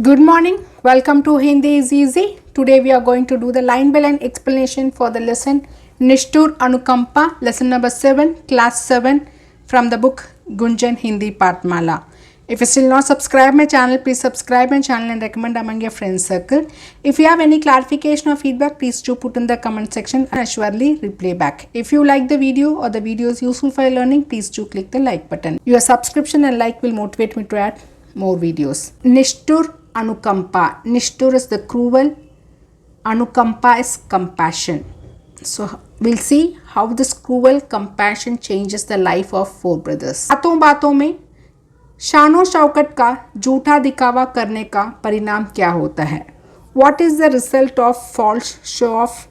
Good morning. Welcome to Hindi is Easy. Today we are going to do the line by line explanation for the lesson Nishtur Anukampa, lesson number 7, class 7 from the book Gunjan Hindi Patmala. If you still not subscribe my channel, please subscribe my channel and recommend among your friends circle. If you have any clarification or feedback, please do put in the comment section and I surely reply back. If you like the video or the video is useful for your learning, please do click the like button. Your subscription and like will motivate me to add more videos. Nishtur Anukampa. Nishtur is the cruel. Anukampa is compassion. So we'll see how this cruel compassion changes the life of four brothers. बातों बातों में शानो शौकत का झूठा दिखावा करने का परिणाम क्या होता है? What is the result of false show off?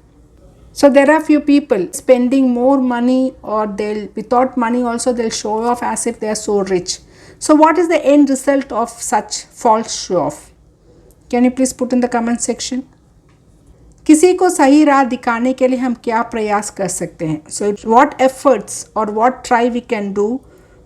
So there are few people spending more money, or they'll without money also they'll show off as if they are so rich. So what is the end result of such false show off? Can you please put in the comment section? किसी को सही राह दिखाने के लिए हम क्या प्रयास कर सकते हैं? So what efforts or what try we can do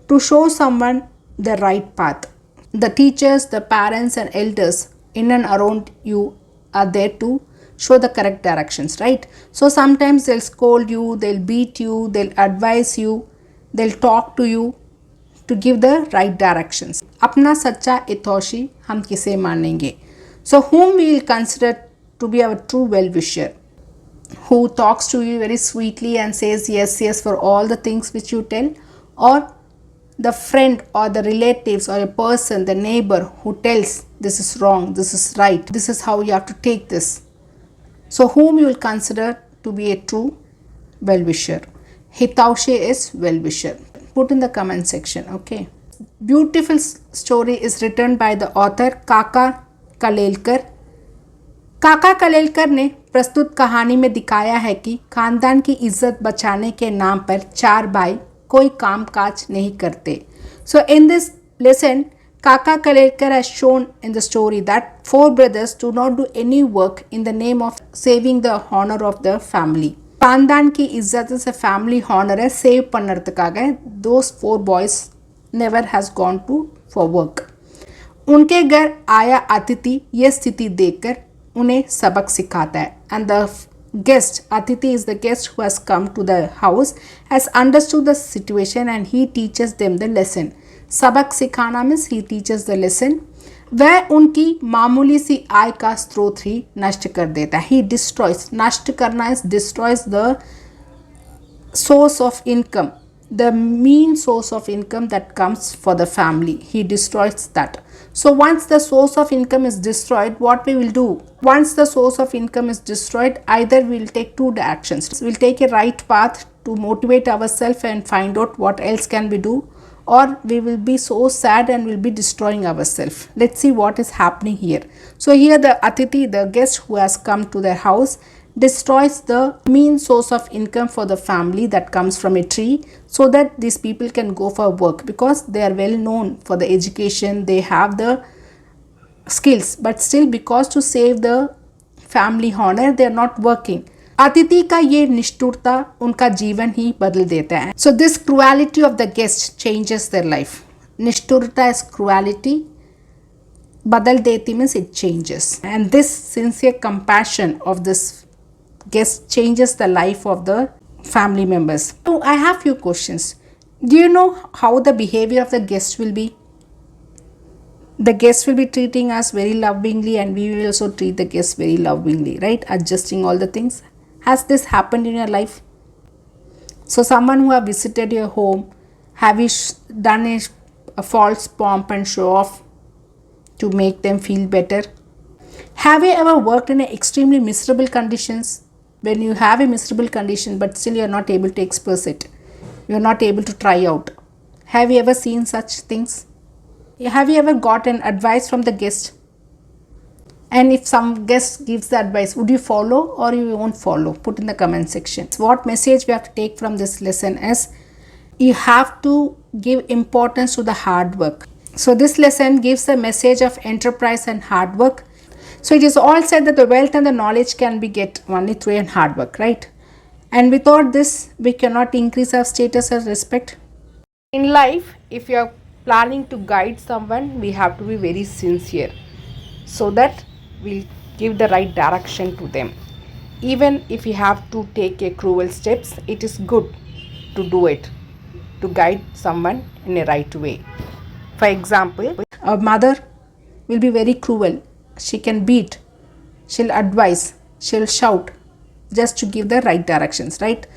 to show someone the right path? The teachers, the parents and elders in and around you are there to show the correct directions, right? So sometimes they'll scold you, they'll beat you, they'll advise you, they'll talk to you to give the right directions. अपना सच्चा हितैषी हम किसे मानेंगे? So whom we will consider to be our true well-wisher, who talks to you very sweetly and says yes, yes for all the things which you tell, or the friend or the relatives or a person, the neighbor who tells this is wrong, this is right, this is how you have to take this. So whom you will consider to be a true well-wisher? Hitaushi is well-wisher. Put in the comment section, okay? Beautiful story is written by the author काका कलेलकर. काका कलेलकर ने प्रस्तुत कहानी में दिखाया है कि खानदान की इज्जत बचाने के नाम पर चार भाई कोई काम काज नहीं करते. So in this lesson, Kaka Kalelkar has shown in the story that four brothers do not do any work in the name of saving the honor of the family. खानदान की इज्जत से family honor है save पन्नरतकागे. Those four boys never has gone to for work. उनके घर आया अतिथि यह स्थिति देखकर उन्हें सबक सिखाता है. And the guest, Atiti is the guest who has come to the house, has understood the situation and he teaches them the lesson. सबक सिखाना means he teaches the lesson. वह उनकी मामूली सी आय का स्रोत ही नष्ट कर देता है. He destroys. नष्ट करना is destroys the source of income, the mean source of income that comes for the family. He destroys that. So once the source of income is destroyed, what we will do? Once the source of income is destroyed, either we will take two actions. We will take a right path to motivate ourselves and find out what else can we do, or we will be so sad and will be destroying ourselves. Let's see what is happening here. So here the Atiti, the guest who has come to their house, destroys the mean source of income for the family that comes from a tree, so that these people can go for work, because they are well known for the education, they have the skills, but still because to save the family honor they are not working. अतिथि का ये निष्ठुरता उनका जीवन ही बदल देता है. So this cruelty of the guest changes their life. निष्ठुरता is cruelty. बदल देती means it changes. And this sincere compassion of this guest changes the life of the family members. So I have few questions. Do you know how the behavior of the guest will be? The guest will be treating us very lovingly and we will also treat the guest very lovingly, right? Adjusting all the things. Has this happened in your life? So someone who have visited your home, have you done a false pomp and show off to make them feel better? Have you ever worked in extremely miserable conditions? When you have a miserable condition but still you are not able to express it, you are not able to try out. Have you ever seen such things? Have you ever gotten advice from the guest? And if some guest gives the advice, would you follow or you won't follow? Put in the comment section. What message we have to take from this lesson is you have to give importance to the hard work. So this lesson gives the message of enterprise and hard work. So it is all said that the wealth and the knowledge can be get only through hard work, right? And without this, we cannot increase our status or respect. In life, if you are planning to guide someone, we have to be very sincere. so that we'll give the right direction to them. Even if you have to take a cruel steps, it is good to do it to guide someone in a right way. For example, a mother will be very cruel. She can beat, she'll advise, she'll shout just to give the right directions, right?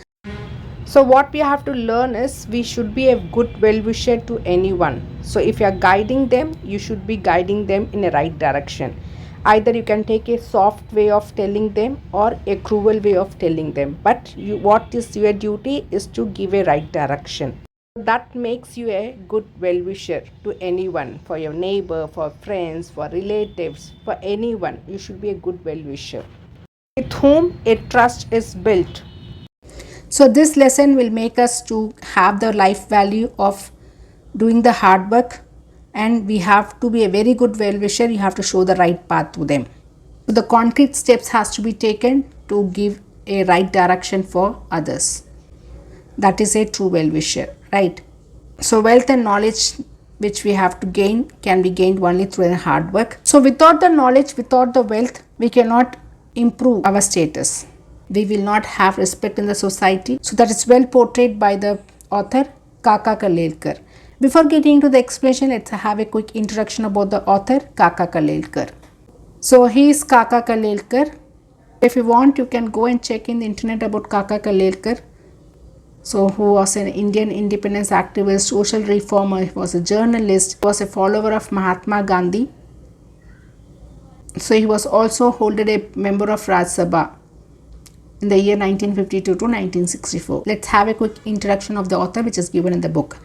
So what we have to learn is we should be a good well-wisher to anyone. So if you are guiding them, you should be guiding them in a right direction. Either you can take a soft way of telling them or a cruel way of telling them. But what is your duty is to give a right direction. That makes you a good well-wisher to anyone, for your neighbor, for friends, for relatives, for anyone. You should be a good well-wisher with whom a trust is built. So this lesson will make us to have the life value of doing the hard work, and we have to be a very good well-wisher. You have to show the right path to them. So the concrete steps has to be taken to give a right direction for others. That is a true well-wisher, right? So wealth and knowledge which we have to gain can be gained only through the hard work. So without the knowledge, without the wealth, we cannot improve our status. We will not have respect in the society. So that is well portrayed by the author Kaka Kalelkar. Before getting into the explanation, let's have a quick introduction about the author Kaka Kalelkar. So he is Kaka Kalelkar. If you want, you can go and check in the internet about Kaka Kalelkar. So who was an Indian independence activist, social reformer, he was a journalist, he was a follower of Mahatma Gandhi. So he was also holded a member of Raj Sabha in the year 1952 to 1964. Let's have a quick introduction of the author which is given in the book.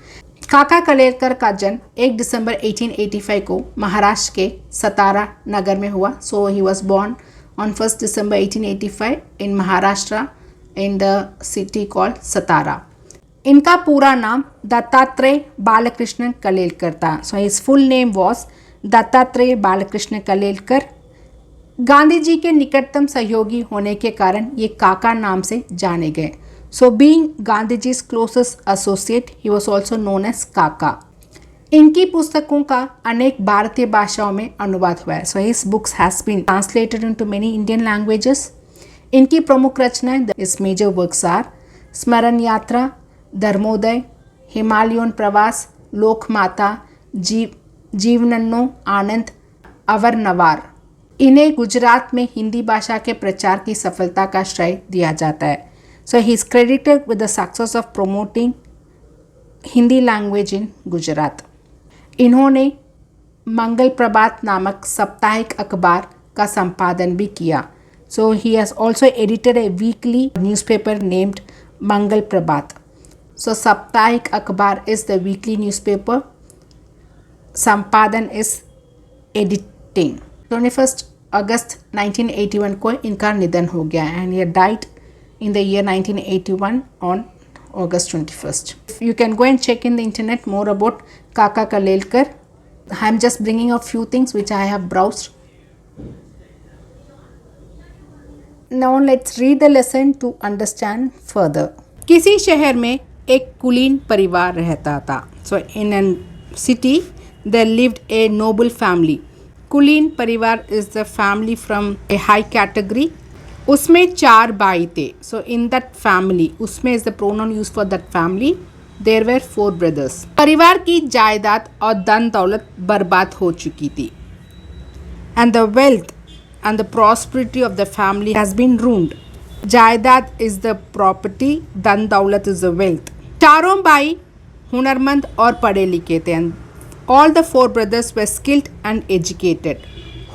काका कलेलकर का जन्म 1 दिसंबर 1885 को महाराष्ट्र के सतारा नगर में हुआ. So he was born on 1st December 1885 in Maharashtra in the city called Satara. इनका पूरा नाम दत्तात्रेय बालकृष्ण कलेलकर था. So his full name was Dattatreya Balkrishna कलेलकर. Gandhi ji के निकटतम सहयोगी होने के कारण ये काका नाम से जाने गए. So being Gandhi ji's closest associate, he was also known as Kaka. इनकी पुस्तकों का अनेक भारतीय भाषाओं में अनुवाद हुआ है. So his books has been translated into many Indian languages. इनकी प्रमुख रचनाएं इस मेजर वर्क्स आर स्मरण यात्रा, धर्मोदय, हिमालयन प्रवास, लोकमाता, जीवनन्नो आनंद, अवरनवार. इन्हें गुजरात में हिंदी भाषा के प्रचार की सफलता का श्रेय दिया जाता है. So he is credited with the success of promoting Hindi language in Gujarat. इन्होंने मंगल प्रभात नामक साप्ताहिक अखबार का संपादन भी किया. So he has also edited a weekly newspaper named Mangal Prabhat. So साप्ताहिक अखबार इज द वीकली न्यूज़पेपर. संपादन इज एडिटिंग. 21 अगस्त 1981 को इनका निधन हो गया and he died in the year 1981 on August 21st. You can go and check in the internet more about Kaka Kalelkar. I am just bringing up few things which I have browsed. Now let's read the lesson to understand further. किसी शहर में एक कुलीन परिवार रहता था. So in a city there lived a noble family. कुलीन परिवार is the family from a high category. उसमें 4 भाई थे. सो इन दैट फैमिली, उसमें is the pronoun use for that family, there were 4 brothers. परिवार की जायदाद और धन दौलत बर्बाद हो चुकी थी. And the wealth and the prosperity of the family has been ruined. जायदाद इज द प्रॉपर्टी, धन दौलत इज द वेल्थ. चारों भाई हुनरमंद और पढ़े लिखे थे. And all the 4 brothers were skilled and educated.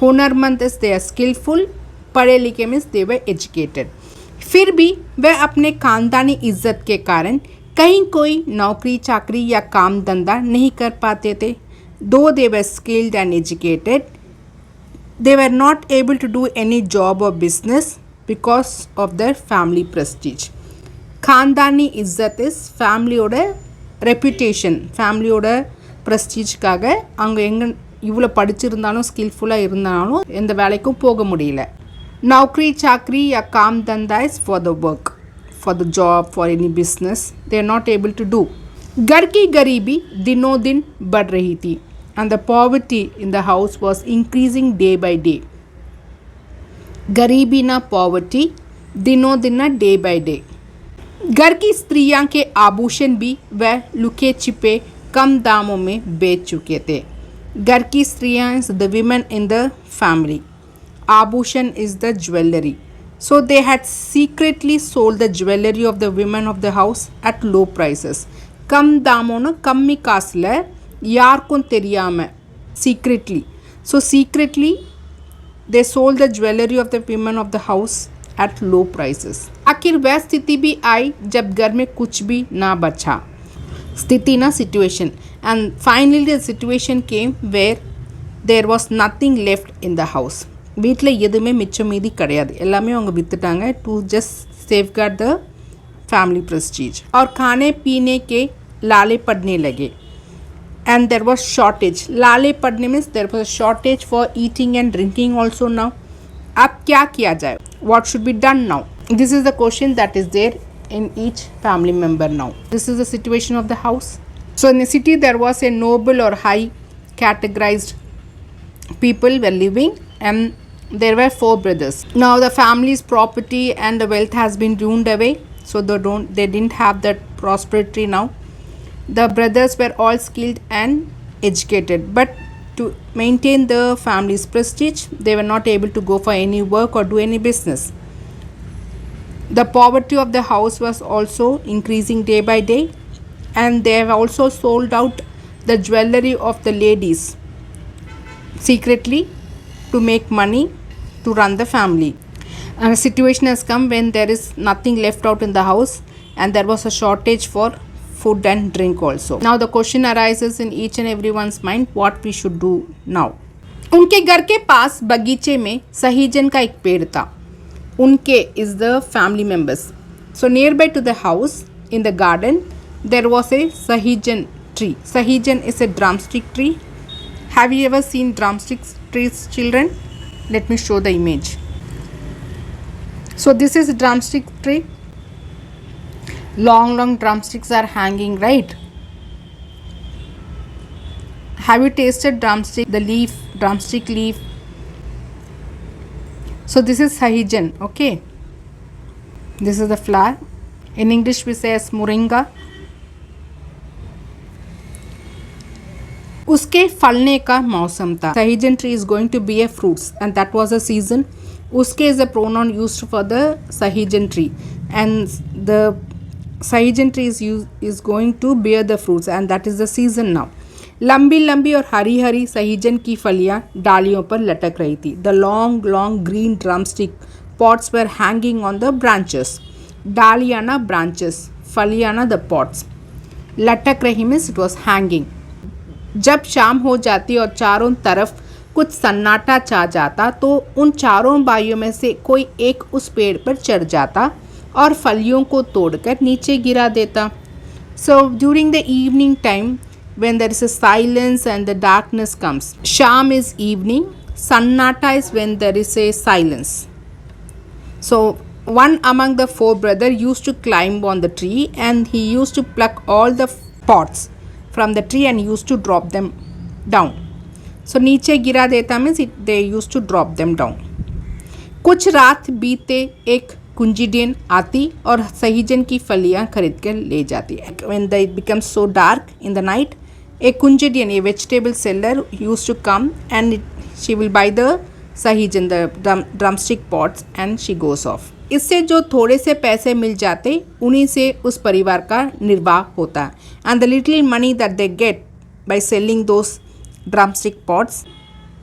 हुनरमंद इज दे आर स्किलफुल, पढ़े लिखे मीन्स दे वर एजुकेटेड. फिर भी वह अपने खानदानी इज्जत के कारण कहीं कोई नौकरी चाकरी या काम धंधा नहीं कर पाते थे. Though they were skilled and educated, they were not able to do any job और business because of their family prestige. खानदानी इज्जत இஸ் ஃபேமிலியோட ரெப்யூட்டேஷன், ஃபேமிலியோட ப்ரெஸ்டீஜ்க்காக அவங்க எங்கே இவ்வளோ படிச்சிருந்தாலும் ஸ்கில்ஃபுல்லாக இருந்தாலும் எந்த வேலைக்கும் போக முடியல. नौकरी चाकरी या काम धंधा is for the work, for the job, for any business they are not able to do. घर की गरीबी दिनों दिन बढ़ रही थी. and the poverty in the house was increasing day by day. गरीबी ना पॉवर्टी दिनों दिन ना डे बाय डे. घर की स्त्रियां के आभूषण भी वह लुके छिपे कम दामों में बेच चुके थे. घर की स्त्रियां is the women in the family. आभूषण is the jewellery. So they had secretly sold the jewelry of the women of the house at low prices. कम दामों ना कम्मी कासले यारकुन तेरियामे secretly. So secretly they sold the jewelry of the women of the house at low prices. आखिर वह स्थिति भी आई जब घर में कुछ भी ना बचा. स्थिति ना situation. And finally the situation came where there was nothing left in the house. வீட்டில் எதுவுமே மிச்சம் மீதி கிடையாது. எல்லாமே அவங்க விற்றுட்டாங்க to just safeguard the family prestige. और खाने पीने के लाले पड़ने लगे. And there was shortage. लाले पड़ने means there was a shortage for eating and drinking also now. अब क्या किया जाए? What should be done now? This is the question that is there in each family member now. This is the situation of the house. So in the city there was a noble or high categorized people were living, and there were 4 brothers. Now the family's property and the wealth has been ruined away, so they didn't have that prosperity now. The brothers were all skilled and educated, but to maintain the family's prestige they were not able to go for any work or do any business. The poverty of the house was also increasing day by day, and they have also sold out the jewelry of the ladies secretly to make money to run the family. And a situation has come when there is nothing left out in the house, and there was a shortage for food and drink also. Now the question arises in each and everyone's mind, what we should do now. उनके घर के पास बगीचे में सहीजन का एक पेड़ था. उनके is the family members. So nearby to the house in the garden there was a sahijan tree. Sahijan is a drumstick tree. Have you ever seen drumstick trees, children? Let me show the image. So this is a drumstick tree. Long drumsticks are hanging, right? Have you tasted drumstick, the leaf, drumstick leaf? So this is sahijan, okay? This is the flower. In English we say as moringa. उसके फलने का मौसम था. Sahijan tree is going to bear fruits, and that was a season. उसके is a pronoun used for the sahijan tree, and the sahijan tree is going to bear the fruits, and that is the season now. लंबी लंबी और हरी हरी सहीजन की फलियां डालियों पर लटक रही थी. The long green drumstick pots were hanging on the branches. डालियां ना branches, फलियां ना the pots. लटक रही means it was hanging. जब शाम हो जाती और चारों तरफ कुछ सन्नाटा छा जाता तो उन चारों भाइयों में से कोई एक उस पेड़ पर चढ़ जाता और फलियों को तोड़कर नीचे गिरा देता. So during the evening time when there is a silence and the darkness comes, sham is evening, sannata is when there is a silence. So one among the 4 brothers used to climb on the tree, and he used to pluck all the pots from the tree and used to drop them down. So नीचे गिरा देता means they used to drop them down. कुछ रात बीते एक कुंजिडियन आती और सहीजन की फलियां खरीद कर ले जाती. When it becomes so dark in the night, a kunjidian, a vegetable seller, used to come, and she will buy the sahijan, the drumstick pots, and she goes off. इससे जो थोड़े से पैसे मिल जाते उन्हीं से उस परिवार का निर्वाह होता. And the little money that they get by selling those drumstick pots,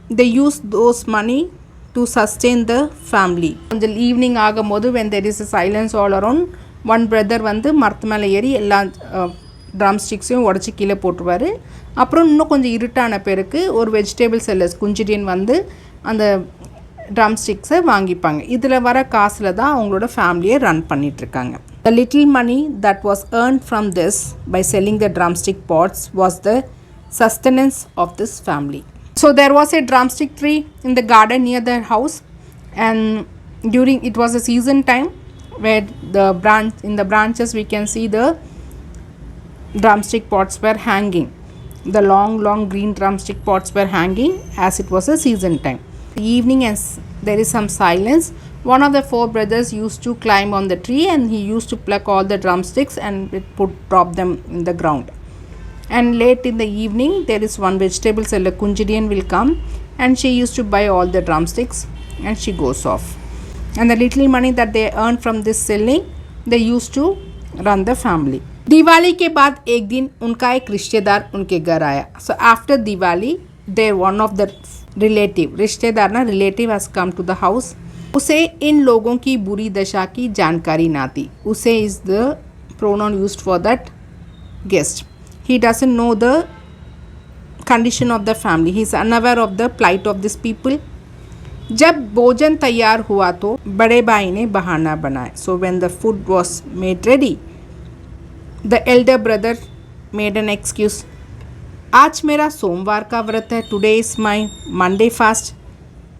they use those money to sustain the family. On the evening ஆகும்போது when there is a silence all around, one brother வந்து மரத்து மேலே ஏறி எல்லா ட்ரம்ஸ்டிக்ஸையும் உடச்சி கீழே போட்டுருவார். அப்புறம் இன்னும் கொஞ்சம் இருட்டான பேருக்கு ஒரு வெஜிடபிள் செல்லர்ஸ் குஞ்சிடியன் வந்து அந்த ட்ரம்ஸ்டிக்ஸை வாங்கிப்பாங்க. இதில் வர காசில் தான் அவங்களோட ஃபேமிலியை ரன் பண்ணிகிட்ருக்காங்க. The little money that was earned from this by selling the drumstick pots was the sustenance of this family. So there was a drumstick tree in the garden near their house, and it was a season time where in the branches we can see the drumstick pots were hanging. The long green drumstick pots were hanging as it was a season time. Evening, as there is some silence, one of the four brothers used to climb on the tree and he used to pluck all the drumsticks and drop them in the ground. And late in the evening, there is one vegetable seller, Kunjadian, will come and she used to buy all the drumsticks and she goes off. And the little money that they earned from this selling, they used to run the family. Diwali के बाद एक दिन उनका एक रिश्तेदार उनके घर आया. So after Diwali, there one of the relative, रिश्तेदार ना relative has come to the house. उसे इन लोगों की बुरी दशा की जानकारी ना थी. उसे is the pronoun used for that guest. He doesn't know the condition of the family. He is unaware of the plight of these people. जब भोजन तैयार हुआ तो बड़े भाई ने बहाना बनाया. So when the food was made ready, the elder brother made an excuse. आज मेरा सोमवार का व्रत है. Today is my Monday fast.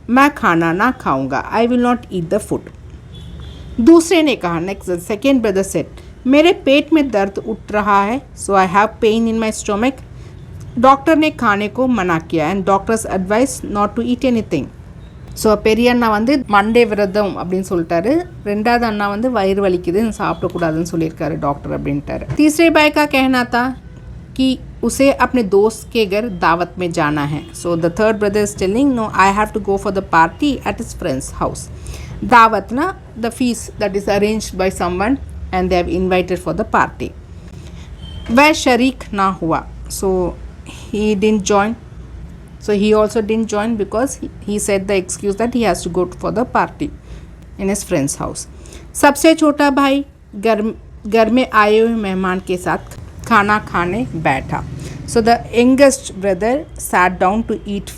मैं खाना ना खाऊंगा. I will not eat the food. दूसरे ने कहा, next the second brother said, मेरे पेट में दर्द उठ रहा है. So I have pain in my stomach. Doctor ने खाने को मना किया and doctors advised not to eat anything. So பெரிய அண்ணா வந்து மண்டே விரதம் அப்படின்னு சொல்லிட்டாரு. ரெண்டாவது அண்ணா வந்து வயிறு வலிக்குது, சாப்பிடக்கூடாதுன்னு சொல்லியிருக்காரு டாக்டர் அப்படின்ட்டாரு. तीसरे भाई का कहना था कि उसे अपने दोस्त के घर दावत में जाना है. So the third brother is telling, no I have to go for the party at his friend's house. दावत ना the feast that is arranged by someone and they have invited for the party. वह शरीक ना हुआ. So he didn't join. So he also didn't join because he said the excuse that he has to go for the party in his friend's house. सबसे छोटा भाई घर में आए हुए मेहमान के साथ खाना खाने बैठा. So the youngest brother sat down to eat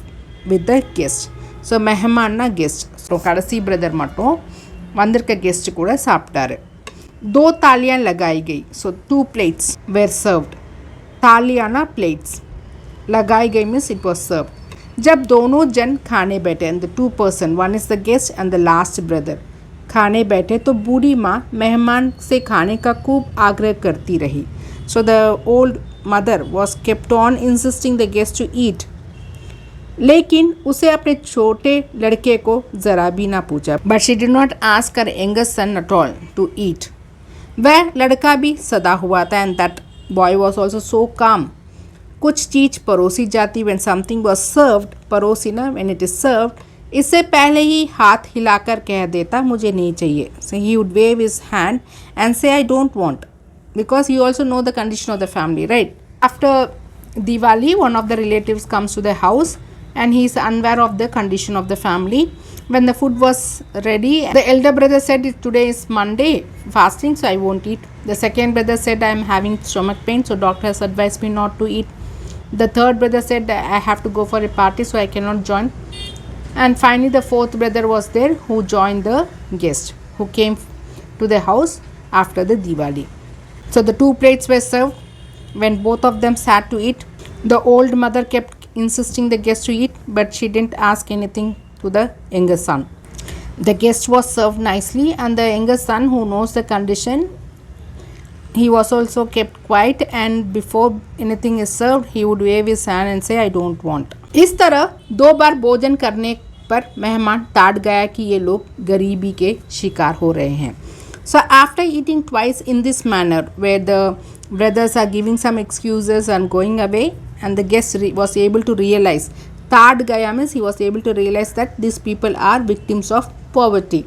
with the guest. So मेहमान ना guest. So கடைசி brother மட்டும் வந்திருக்க guest கூட சாப்பிட்டாரு. 2 तालियां लगाई गई. So 2 plates were served. तालियां ना plates. लगाई गई मीन्स इट वॉज सर्व. जब दोनों जन खाने बैठे and the 2 person, one is the guest and the last brother, खाने बैठे तो बूढ़ी माँ मेहमान से खाने का खूब आग्रह करती रही. So the old mother was kept on insisting the guest to eat. लेकिन उसे अपने छोटे लड़के को ज़रा भी ना पूछा. But she did not ask her younger son at all to eat. वह लड़का भी सदा हुआ था and that boy was also so calm. कुछ चीज़ परोसी जाती when something was served, परोसी ना when it is served, इससे पहले ही हाथ हिलाकर कह देता मुझे नहीं चाहिए. So he would wave his hand and say I don't want, because he also know the condition of the family, right? After Diwali, one of the relatives comes to the house and he is unaware of the condition of the family. When the food was ready, the elder brother said today is Monday fasting, so I won't eat. The second brother said I am having stomach pain, so doctor has advised me not to eat. The third brother said I have to go for a party, so I cannot join. And finally the fourth brother was there who joined the guest who came to the house after the Diwali. So the 2 plates were served. When both of them sat to eat, the old mother kept insisting the guest to eat, but she didn't ask anything to the younger son. The guest was served nicely and the younger son, who knows the condition, he was also kept quiet and before anything is served he would wave his hand and say I don't want. इस तरह 2 बार भोजन करने पर मेहमान ताड़ गया कि ये लोग गरीबी के शिकार हो रहे हैं. So after eating twice in this manner, where the brothers are giving some excuses and going away, and the guest was able to realize, ताड़ गया means he was able to realize that these people are victims of poverty.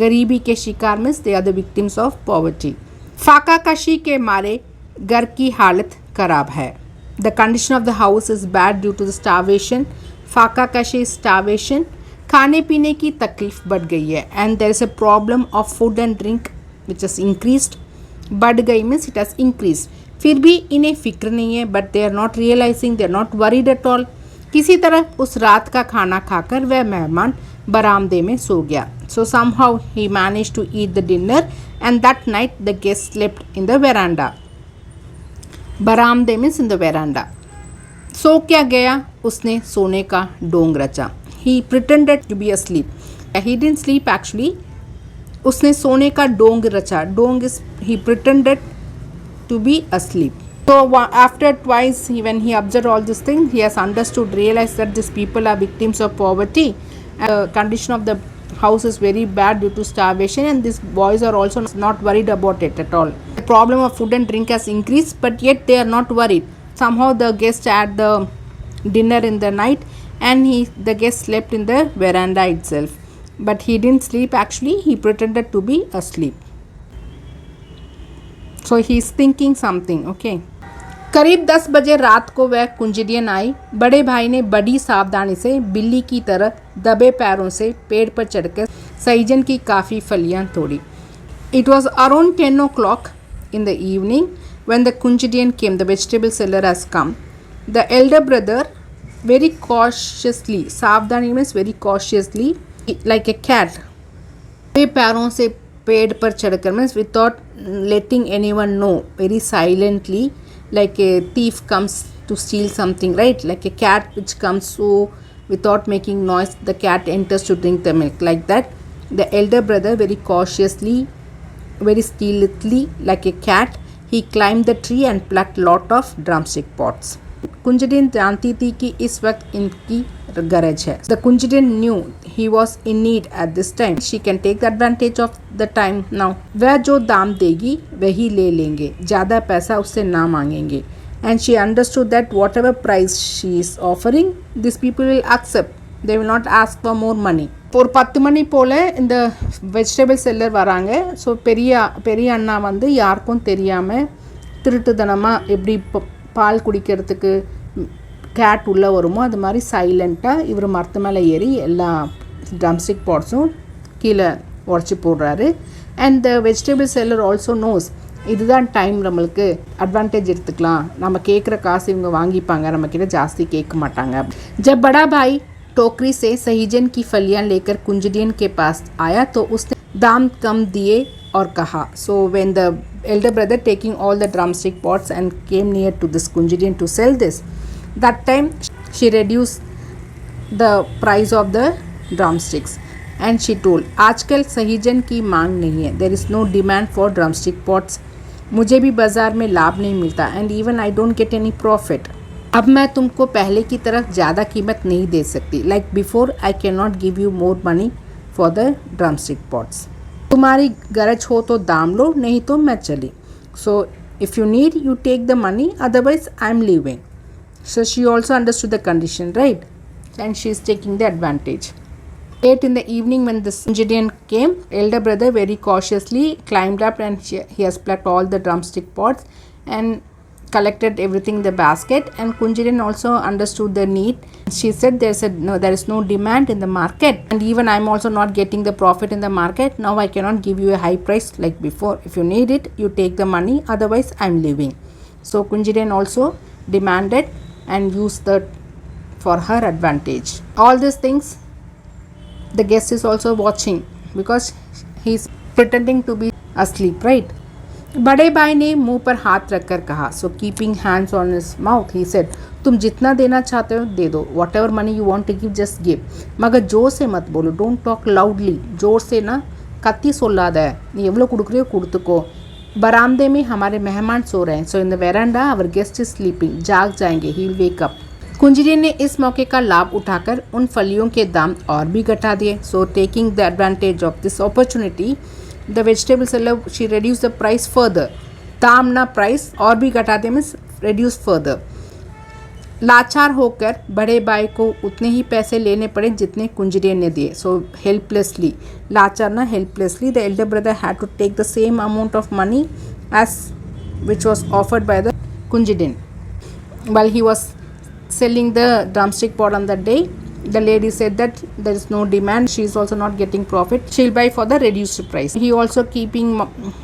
गरीबी के शिकार means they are the victims of poverty. फाका कशी के मारे घर की हालत खराब है. The condition of the house is bad due to the starvation. फाका कशी स्टार्वेशन, खाने पीने की तकलीफ बढ़ गई है. And there is a problem of food and drink which is increased. बढ़ गई मीन्स इट हैज़ इंक्रीज. फिर भी इन्हें फिक्र नहीं है, but they are not realising, they are not worried at all. किसी तरह उस रात का खाना खाकर वह मेहमान बरामदे में सो गया. So somehow he managed to eat the dinner and that night the guest slept in the veranda. बरामदे means in the veranda. सो क्या गया, उसने सोने का डोंग रचा. He pretended to be asleep. He didn't sleep actually. उसने सोने का डोंग रचा. Dong is he pretended to be asleep. So after twice, when he observed all this thing, he has understood, realized that these people are victims of poverty. And the condition of the house is very bad due to starvation, and these boys are also not worried about it at all. The problem of food and drink has increased, but yet they are not worried. Somehow the guest had the dinner in the night, and the guest slept in the veranda itself. But he didn't sleep actually, he pretended to be asleep. So he is thinking something, okay. करीब 10 बजे रात को वह कुंजड़ियन आई। बड़े भाई ने बड़ी सावधानी से बिल्ली की तरह दबे पैरों से पेड़ पर चढ़कर सहीजन की काफ़ी फलियां तोड़ी। It was around 10 o'clock in the evening when the Kunjadian came. The vegetable seller has come. The elder brother very cautiously, सावधानी means very cautiously, like a cat, दबे पैरों से पेड़ पर चढ़कर means without letting anyone know, very silently, like a thief comes to steal something, right? Like a cat which comes, so without making noise the cat enters to drink the milk, like that. The elder brother very cautiously, very stealthily, like a cat, he climbed the tree and plucked lot of drumstick pots. कुंजड़ियन जानती थी कि इस वक्त इनकी गरज है. The Kunjadian knew he was in need at this time. She can take the advantage of the time now. वह जो दाम देगी वही ले लेंगे, ज़्यादा पैसा उससे ना मांगेंगे. And she understood that whatever price she is offering, these people will accept. They will not ask for more money. ஒரு 10 மணி போல் இந்த வெஜிடபிள் செல்லர் வராங்க. ஸோ பெரிய அண்ணா வந்து யாருக்கும் தெரியாமல் திருட்டுத்தனமாக எப்படி பால் குடிக்கிறதுக்கு கேட் உள்ளே வருமோ அது மாதிரி சைலண்ட்டாக இவர் மரத்து மேலே ஏறி எல்லா ட்ரம்ஸ்டிக் பாட்ஸும் கீழே உடச்சி போடுறாரு. And the vegetable seller also nose இதுதான் டைம், நம்மளுக்கு அட்வான்டேஜ் எடுத்துக்கலாம், நம்ம கேட்குற காசு இவங்க வாங்கிப்பாங்க, நம்மக்கிட்ட ஜாஸ்தி கேட்க மாட்டாங்க. जब बड़ा भाई टोकरी से सहीजन की फलियां लेकर कुंजड़ियन के पास आया तो उसने दाम कम दिए और कहा. So when the elder brother taking all the drumstick pots and came near to this Kunjadian to sell this, that time she reduced the price of the drumsticks and she told, आजकल सहीजन की मांग नहीं है, there is no demand for drumstick pots, मुझे भी बाज़ार में लाभ नहीं मिलता, and even I don't get any profit. अब मैं तुमको पहले की तरफ ज़्यादा कीमत नहीं दे सकती. Like before I can not give you more money for the drumstick pots. तुम्हारी गरज हो तो दाम लो, नहीं तो मैं चली. So if you need you take the money, otherwise I am leaving. So she also understood the condition, right, and she is taking the advantage. Late in the evening when the Kunjadian came, elder brother very cautiously climbed up and he has plucked all the drumstick pots and collected everything in the basket. And Kunjadian also understood the need. She said there is no demand in the market, and even I am also not getting the profit in the market. Now I cannot give you a high price like before. If you need it, you take the money, otherwise I am leaving. So Kunjadian also demanded and used that for her advantage. All these things the guest is also watching because he is pretending to be asleep, right? बड़े भाई ने मुंह पर हाथ रखकर कहा. So keeping hands on his mouth he said, तुम जितना देना चाहते हो दे दो, whatever money you want to give just give, मगर जोर से मत बोलो, डोंट टॉक लाउडली, जोर से ना कत्ती சொல்லாத, நீ எவ்வளோ கொடுக்குறியோ கொடுத்துக்கோ. बरामदे में हमारे मेहमान सो रहे हैं. So in the veranda our guest is sleeping, जाग जाएंगे, ही विल वेक अप. कुंजड़ियन ने इस मौके का लाभ उठाकर उन फलियों के दाम और भी घटा दिए. So taking the advantage of this opportunity, the vegetable seller she reduced the price further. दाम ना प्राइस और भी घटा दे मीन्स reduce further. लाचार होकर बड़े भाई को उतने ही पैसे लेने पड़े जितने कुंजड़ियन ने दिए. सो हेल्पलेसली, लाचार ना helplessly, the elder brother had to take the same amount of money as which was offered by the Kunjadian. While he was selling the drumstick pot on that day, the lady said that there is no demand, she is also not getting profit, she'll buy for the reduced price. He also keeping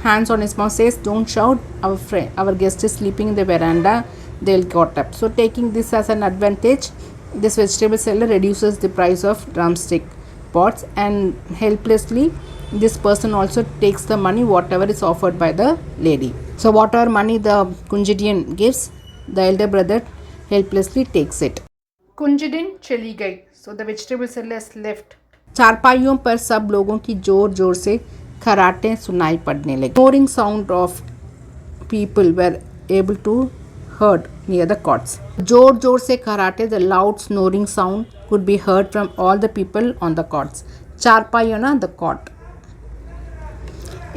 hands on his mouth says, don't shout, our guest is sleeping in the veranda, they'll got up. So taking this as an advantage, this vegetable seller reduces the price of drumstick pots, and helplessly this person also takes the money whatever is offered by the lady. So whatever money the Kunjadian gives, the elder brother helplessly takes it. कुंजड़ियन चली गई. So the vegetable seller left. चारपाइयों पर सब लोगों की जोर जोर से खराटें सुनाई पड़ने लगी. Snoring sound of people were able to heard near the cots. जोर जोर से खराटे, the loud snoring sound could be heard from all the people on the cots. चारपाई ना the cot.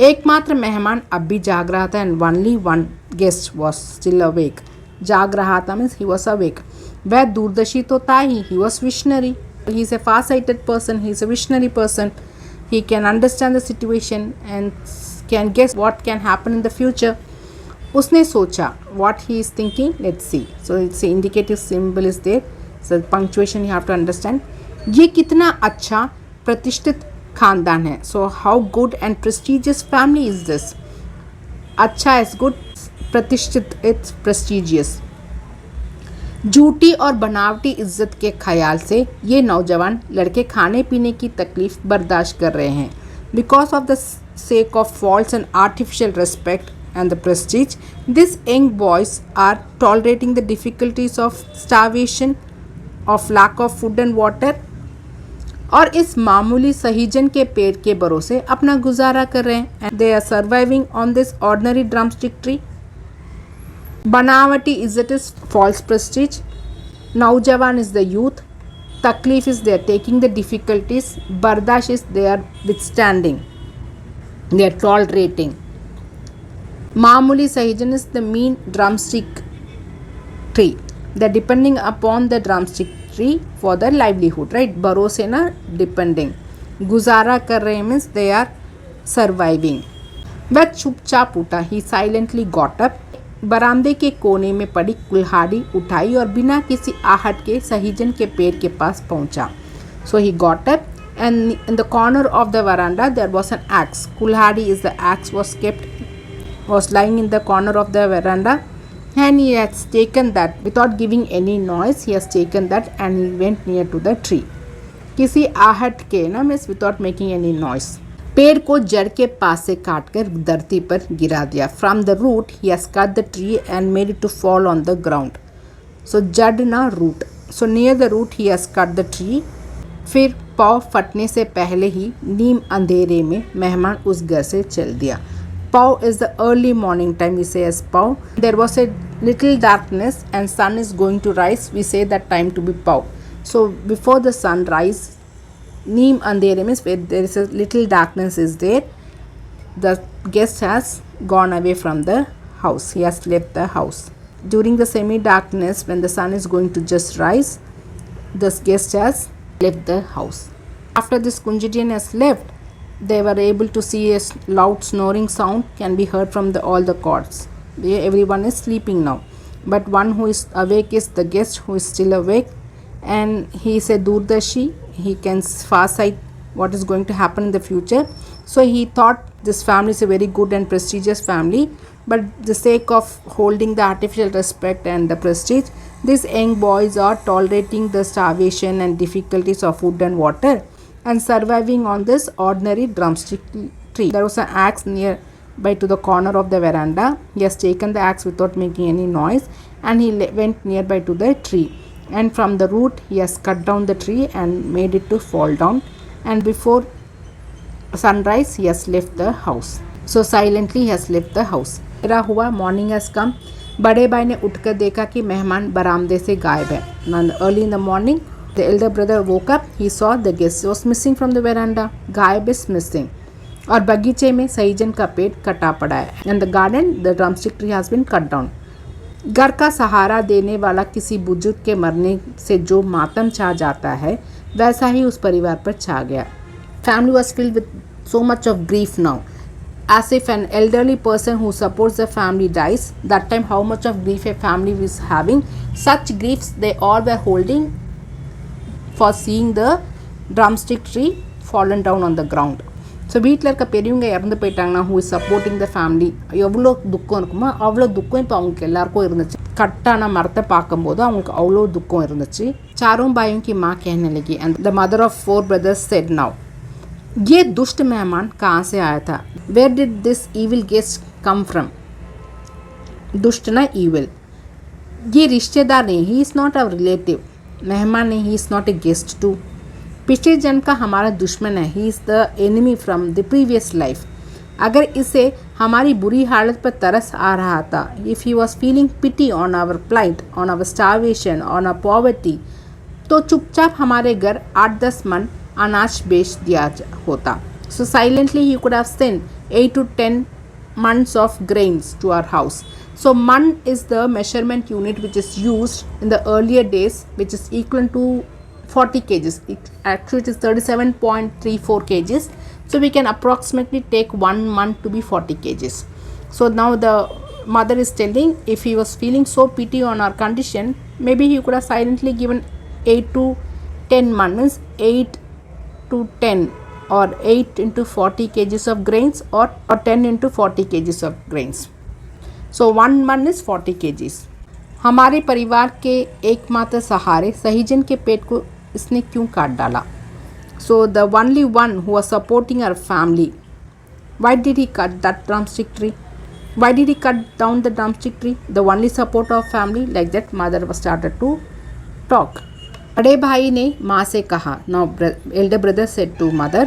एकमात्र मेहमान अब भी जाग रहा था and only one guest was still awake. जाग रहा था means he was awake. वह दूरदर्शी तो था ही, he was visionary. He is a far-sighted person, he is a visionary person. He can understand the situation and can guess what can happen in the future. उसने सोचा, what he is thinking, let's see. So it's the indicative symbol is there. So punctuation you have to understand. ये कितना अच्छा प्रतिष्ठित खानदान है. So how good and prestigious family is this? अच्छा is good, प्रतिष्ठित it's prestigious. झूठी और बनावटी इज्जत के ख्याल से ये नौजवान लड़के खाने पीने की तकलीफ बर्दाश्त कर रहे हैं. Because of the sake of false and artificial respect and the prestige, this young boys are tolerating the difficulties of starvation, of lack of food and water. और इस मामूली सहीजन के पेड़ के भरोसे अपना गुजारा कर रहे हैं. And they are surviving on this ordinary drumstick tree. बनावटी इज्जत इज फॉल्स प्रेस्टीज. नौजवान इज द यूथ. तकलीफ is they are taking the difficulties. बर्दाश्त is they are withstanding, they are tolerating. मामूली सहीजन is the mean drumstick tree. They are depending upon the drumstick tree for the livelihood, right. भरोसे ना depending. गुजारा कर रहे means they are surviving. वह चुपचाप उठा. ही साइलेंटली गॉट अप. बरामदे के कोने में पड़ी कुल्हाड़ी उठाई और बिना किसी आहट के सहीजन के पेड़ के पास पहुंचा. So he got up and in the corner of the veranda there was an axe. कुल्हाड़ी is the axe was lying in the corner of the veranda, and he has taken that without giving any noise. He has taken that and he went near to the tree. किसी आहट के ना means without making any noise. पेड़ को जड़ के पास से काटकर धरती पर गिरा दिया. From the root he has cut the tree and made it to fall on the ground. So जड़ ना root. So near the root he has cut the tree. फिर पाँव फटने से पहले ही नीम अंधेरे में मेहमान उस घर से चल दिया. पाव is the early morning time, we say as pav. There was a little darkness and sun is going to rise, we say that time to be pav. So before the sun rise, neem andhere means where there is a little darkness is there. The guest has gone away from the house. He has left the house. During the semi-darkness, when the sun is going to just rise, this guest has left the house. After this Kunjitian has left, they were able to see a loud snoring sound can be heard from all the cots. Everyone is sleeping now, but one who is awake is the guest who is still awake, and he is a Durdashi. He can farsight what is going to happen in the future. So he thought this family is a very good and prestigious family, but the sake of holding the artificial respect and the prestige, these young boys are tolerating the starvation and difficulties of food and water and surviving on this ordinary drumstick tree. There was an axe nearby to the corner of the veranda. He has taken the axe without making any noise, and he went nearby to the tree, and from the root he has cut down the tree and made it to fall down, and before sunrise he has left the house. So silently he has left the house. मेरा हुआ, morning has come. बड़े भाई ने उठकर देखा कि मेहमान बरामदे से गायब है. Early in the morning, the elder brother woke up. He saw the guest was missing from the veranda. गायब is missing. और बगीचे में सहीजन का पेड़ कटा पड़ा है. And the garden, the drumstick tree has been cut down. घर का सहारा देने वाला किसी बुजुर्ग के मरने से जो मातम छा जाता है, वैसा ही उस परिवार पर छा गया. Family was filled with so much of grief now. As if an elderly person who supports the family dies, that time how much of grief a family is having, such griefs they all were holding for seeing the drumstick tree fallen down on the ground. So வீட்டில் இருக்க பெரியவங்க இறந்து போயிட்டாங்கன்னா who is supporting the family, எவ்வளோ துக்கம் இருக்குமோ அவ்வளோ துக்கம் இப்போ அவங்களுக்கு எல்லாருக்கும் இருந்துச்சு. கட்டான மரத்தை பார்க்கும்போது அவங்களுக்கு அவ்வளோ துக்கம் இருந்துச்சு. चारों भाइयों की माँ कहने लगी, and the mother of 4 brothers said now, ये दुष्ट मेहमान कहाँ से आया था? Where did this evil guest come from? दुष्ट ना evil. ये रिश्तेदार नहीं, he is not our relative. मेहमान नहीं, he is not a guest too. पिछले जन्म का हमारा दुश्मन है, he is the enemy from the previous life. अगर इसे हमारी बुरी हालत पर तरस आ रहा था. If he was feeling pity on our plight, on our starvation, on our poverty, तो चुपचाप हमारे घर 8-10 मन अनाज बेच दिया होता. So silently he could have sent 8 to 10 months of grains to our house. So man is the measurement unit which is used in the earlier days, which is equal to 40 kgs. Actually it is 37.34 kgs. So we can approximately take 1 month to be 40 kgs. So now the mother is telling, if he was feeling so pity on our condition, maybe he could have silently given 8 to 10 months, means 8 to 10 or 8 into 40 kgs of grains, or 10 into 40 kgs of grains. So 1 month is 40 kgs. हमारे परिवार के एकमात्र सहारे सहीजन के पेट को इसने क्यों काट डाला? So the only one who was supporting our family, why did he cut that drumstick tree? Why did he cut down the drumstick tree? The only support of family. Like that mother was started to talk. बड़े भाई ने माँ से कहा. Now elder brother said to mother,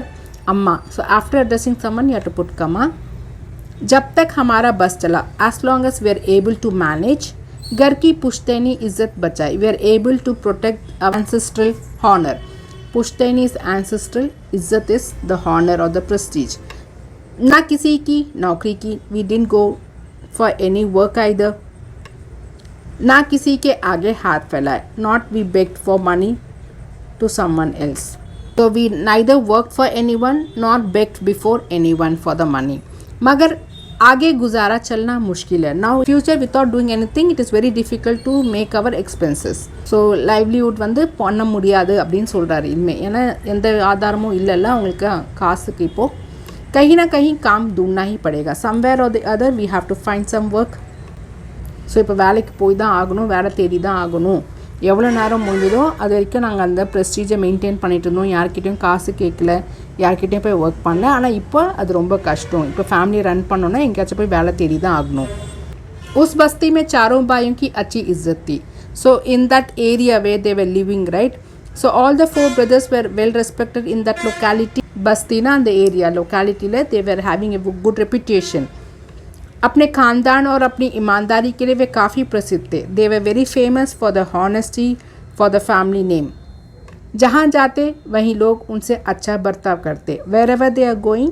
अम्मा. So after addressing someone you have to put comma. जब तक हमारा बस चला, as long as we are able to manage, घर की पुश्तैनी इज्जत बचाई. We are able to protect our ancestral honor. पुश्तैनी is ancestral, इज्जत is the honor or the prestige. ना किसी की नौकरी की. We didn't go for any work either. ना किसी के आगे हाथ फैलाए. Not we begged for money to someone else. So we neither worked for anyone nor begged before anyone for the money. मगर आगे गुजारा चलना मुश्किल है. Now future without doing anything it is very difficult to make our expenses. So livelihood வந்து பண்ண முடியாது அப்படின்னு சொல்கிறாரு. இனிமே ஏன்னா எந்த ஆதாரமும் இல்லைல்ல அவங்களுக்கு காசுக்கு. இப்போது कहीं ना कहीं काम ढूंढना ही पड़ेगा. somewhere or the other we have to find some work. So இப்போ வேலைக்கு போய் தான் ஆகணும், வேலை தேடி தான் ஆகணும். எவ்வளோ நேரம் முடிஞ்சதோ அது வரைக்கும் நாங்கள் அந்த ப்ரெஸ்டீஜை மெயின்டைன் பண்ணிட்டு இருந்தோம். யார்கிட்டையும் காசு கேட்கல, யார்கிட்டையும் போய் ஒர்க் பண்ணல. ஆனால் இப்போ அது ரொம்ப கஷ்டம். இப்போ ஃபேமிலி ரன் பண்ணோன்னா எங்கேயாச்சும் போய் வேலை தேடி தான் ஆகணும். उस बस्ती में चारों भाइयों की अच्छी इज्जत थी. So in that area where they were living, right? So all the 4 brothers were well respected in that locality. बस्ती ना the area locality ले they were having a good reputation. अपने ख़ानदान और अपनी ईमानदारी के लिए वे काफ़ी प्रसिद्ध थे. They were very famous for the honesty, for the family name. जहाँ जाते वहीं लोग उनसे अच्छा बर्ताव करते. Wherever they are going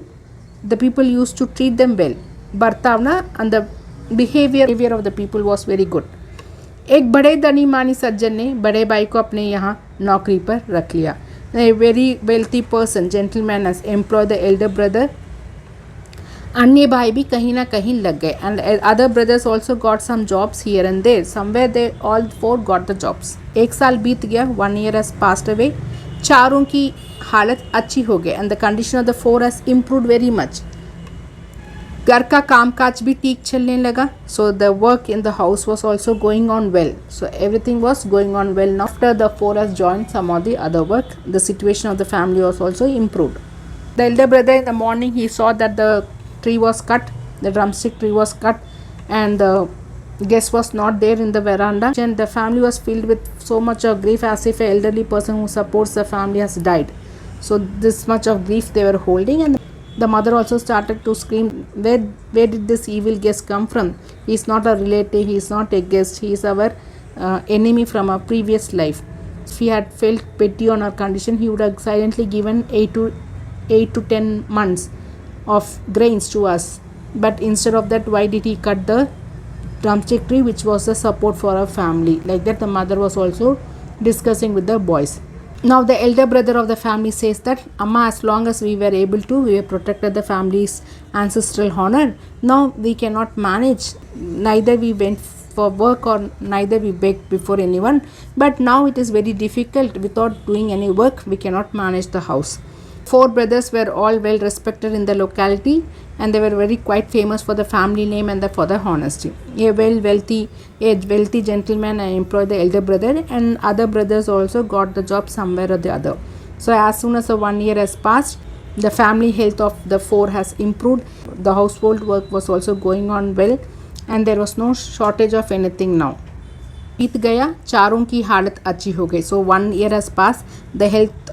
the people use to treat them well. बर्ताव ना and the behaviour of the people was very good. एक बड़े धनी मानी सज्जन ने बड़े भाई को अपने यहाँ नौकरी पर रख लिया. A very wealthy person gentleman has employed the elder brother. अन्य भाई भी कहीं ना कहीं लग गए. And other brothers also got some jobs here and there. Somewhere they all 4 got the jobs. 1 साल बीत गया. 1 year हैज़ पास्ड अवे. चारों की हालत अच्छी हो गई and the condition of the 4 has improved very much. घर का कामकाज भी ठीक चलने लगा. So the work in the house was also going on well. So everything was going on well. After the 4 has join some of the other work, the situation of the family was also improved. The elder brother in the morning he saw that the tree was cut, the drumstick tree was cut, and the guest was not there in the veranda, and the family was filled with so much of grief, as if an elderly person who supports the family has died. So this much of grief they were holding, and the mother also started to scream, where did this evil guest come from? He is not a relative, he is not a guest, he is our enemy from our previous life. If he had felt pity on our condition, he would have silently given 8 to 10 months of grains to us. But instead of that, why did he cut the drumstick tree, which was the support for our family? Like that the mother was also discussing with the boys. Now the elder brother of the family says that, Amma, as long as we were able to, we have protected the family's ancestral honor. Now we cannot manage. Neither we went for work or neither we begged before anyone. But now it is very difficult. Without doing any work, we cannot manage the house. 4 brothers were all well respected in the locality, and they were very quite famous for the family name and for the honesty. A wealthy gentleman employed the elder brother, and other brothers also got the job somewhere or the other. So as soon as the 1 year has passed, the family health of the 4 has improved. The household work was also going on well, and there was no shortage of anything now. बीत गया. चारों की हालत अच्छी हो गई. So 1 year has passed. The health,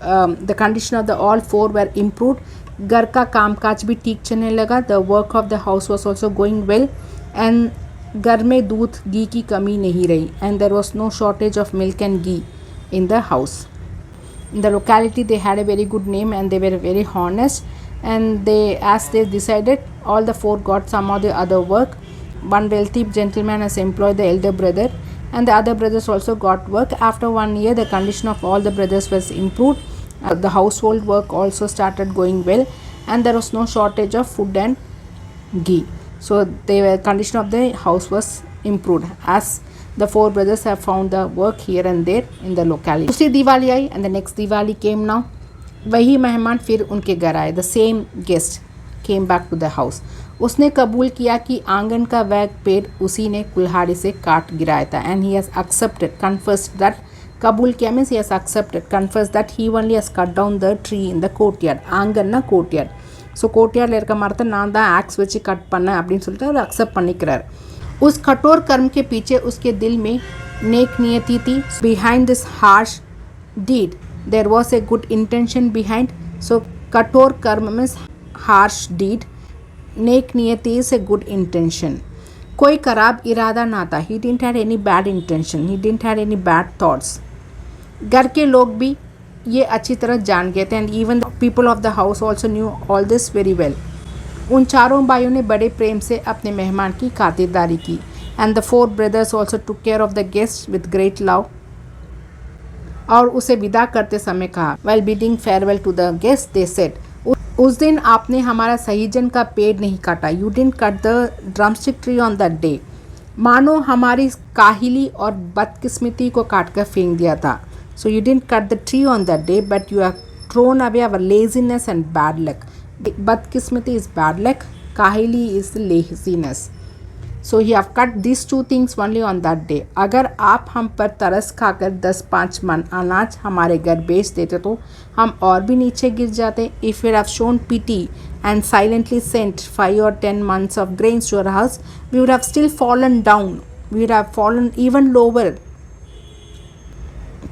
the condition of the all 4 were improved. घर का कामकाज भी ठीक चलने लगा. The work of the house was also going well and घर में दूध घी की कमी नहीं रही. And there was no shortage of milk and ghee in the house. In the locality they had a very good name and they were very honest, and they decided, all the four got some or the other work. One wealthy gentleman has employed the elder brother and the other brothers also got work. After 1 year the condition of all the brothers was improved. The household work also started going well and there was no shortage of food and ghee. So the condition of the house was improved as the four brothers have found the work here and there in the locality. दूसरी दिवाली आई and the next Diwali came now. वही मेहमान फिर उनके घर आए. The same guest came back to the house. उसने कबूल किया कि आंगन का वह पेड़ उसी ने कुल्हाड़ी से काट गिराया था. And he has accepted, confessed that, कबूल किया means he has accepted, confessed that he only has cut down the tree in the courtyard. Aangan ना courtyard. ஸோ கோர்ட்யார்டில் இருக்க மரத்தை நான் தான் ஆக்ஸ் வச்சு கட் பண்ணேன் அப்படின்னு சொல்லிட்டு அவர் அக்செப்ட் பண்ணிக்கிறார். उस कठोर कर्म के पीछे उसके दिल में नेक नियति थी. Behind this harsh deed there was a good intention behind. So कठोर कर्म मीन्स हार्श डीड, नेक नियति इज ए गुड इंटेंशन. कोई खराब इरादा ना था. He didn't had any bad intention, he didn't had any bad thoughts. घर के लोग भी ये अच्छी तरह जान गए थे. And even the people of the house also knew all this very well. उन चारों भाइयों ने बड़े प्रेम से अपने मेहमान की खातिरदारी की. And the four brothers also took care of the guest with great love. और उसे विदा करते समय कहा, well bidding farewell to the guest they said, उस दिन आपने हमारा सहीजन का पेड़ नहीं काटा. You didn't cut the drumstick tree on that day. मानो हमारी काहिली और बदकिस्मती को काट कर फेंक दिया था. So you didn't cut the tree on that day but you have thrown away our laziness and bad luck. बदकिस्मती is bad luck, kahili is laziness. So you have cut these two things only on that day. अगर आप हम पर तरस खाकर 10-5 मन अनाज हमारे घर बेच देते तो हम और भी नीचे गिर जाते. If you have shown pity and silently sent 5 or 10 months of grains to our house, we would have still fallen down. We would have fallen even lower.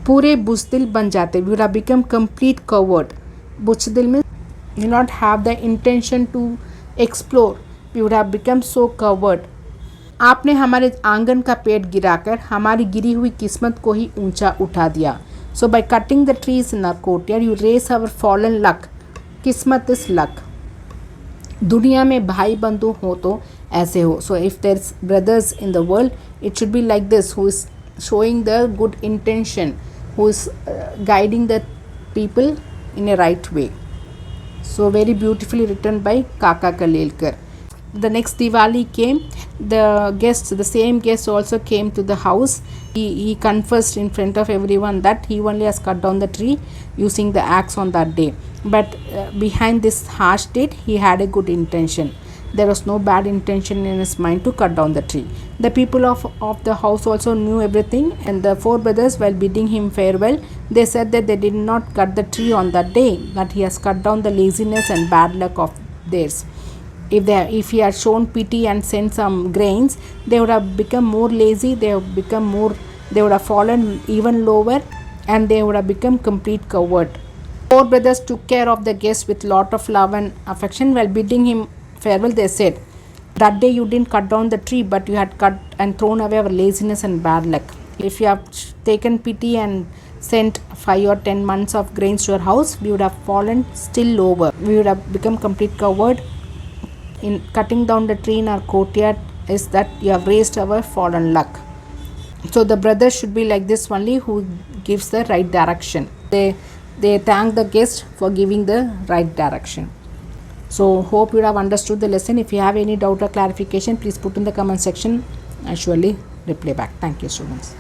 पूरे बुज़दिल बन जाते. We would have become complete coward. बुज़दिल में you not have the intention to explore. We would have become so covered. आपने हमारे आंगन का पेड़ गिराकर हमारी गिरी हुई किस्मत को ही ऊंचा उठा दिया. So by cutting the trees in our courtyard, you raise our fallen luck. किस्मत is luck. दुनिया में भाई बंधु हो तो ऐसे हो. So if there's brothers in the world, it should be like this, who is showing the good intention, who is guiding the people in a right way. So very beautifully written by Kaka Kalelkar. The next Diwali came. The same guest also came to the house. He confessed in front of everyone that he only has cut down the tree using the axe on that day. But behind this harsh deed, he had a good intention. There was no bad intention in his mind to cut down the tree. The people of the house also knew everything, and the four brothers, while bidding him farewell, they said that they did not cut the tree on that day, that he has cut down the laziness and bad luck of theirs. If he had shown pity and sent some grains, they would have become more lazy, they would have fallen even lower, and they would have become complete coward. Four brothers took care of the guest with lot of love and affection. While bidding him farewell, they said, that day you didn't cut down the tree, but you had cut and thrown away our laziness and bad luck. If you have taken pity and sent 5 or 10 months of grains to our house, we would have fallen still lower. We would have become complete coward. In cutting down the tree in our courtyard is that you have raised our fallen luck. So the brothers should be like this only, who gives the right direction. They thank the guest for giving the right direction. So hope you have understood the lesson. If you have any doubt or clarification, please put in the comment section. I surely reply back. Thank you, students.